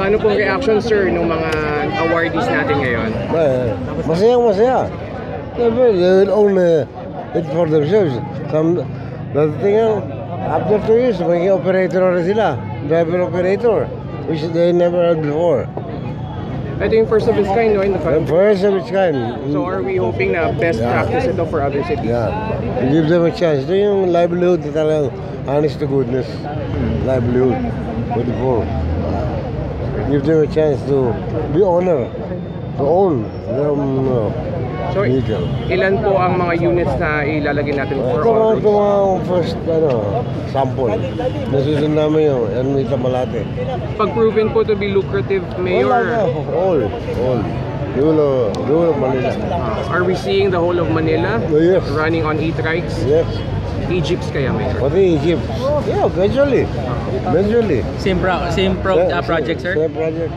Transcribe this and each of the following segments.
Ano pong reaction, sir, ng mga awardees natin ngayon? Masaya. They will only it for themselves. The thing is, after 2 years, maging operator na sila. Driver operator, which they never had before. Ito yung first of its kind, no, in the country. First of its kind. So are we hoping na best practice ito for other cities? Yeah. You give them a chance. Ito yung livelihood na talagang honest to goodness. Livelihood for the poor. Give them a chance to be owner, to own their So, vehicle. ilan po ang mga units na ilalagay natin for all Ito roads? mga first sample. Nasusunod namin yung Ermita Malate. Pag proven po to be lucrative, Mayor, All. Dulo Manila. are we seeing the whole of Manila Yes. running on e-trikes? Yes. E-jeeps kaya, Mayor? Pati Egypt. Yeah, eventually. Same project, sir? Same project.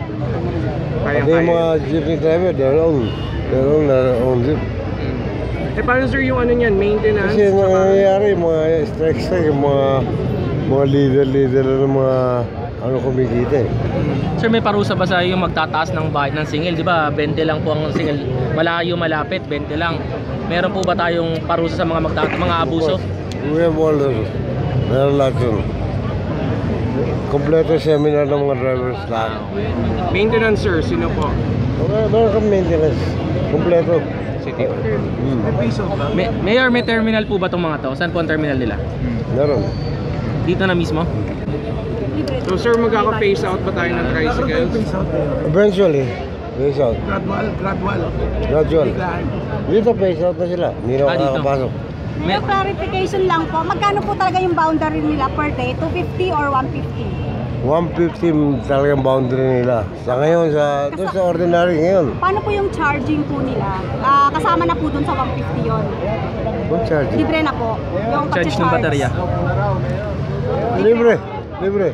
Kaya Pati yung mga jeepney driver, their own jeep. Eh paano, sir, yung ano niyan, maintenance? Kasi nangyayari, mga strike, yung mga leader ng mga kumikita eh. Sir, may parusa ba sa yung magtataas ng bayad ng singil? Di ba, 20 lang po ang singil. Malayo, malapit, 20 lang. Meron po ba tayong parusa sa mga mga abuso? We have all those. Meron lahat yun. Kompleto seminar ng mga drivers lahat. Maintenance, sir, sino po? Meron kang maintenance. Kompleto. City Hall. Mayor, may terminal po ba itong mga to? Saan po ang terminal nila? Meron. Dito na mismo? So, sir, magkaka-phase out ba tayo ng tricycles? Eventually, phase out. Gradual. Dito phase out na sila. Hindi na Dito. makakapasok. May clarification lang po. Magkano po talaga yung boundary nila per day? 250 or 150? 150 talagang boundary nila. Sa ngayon, doon sa ordinary ngayon. Paano po yung charging po nila? Kasama na po dun sa 150 yon. Good charge. Libre na po. Yung Charge ng baterya. Libre. Libre.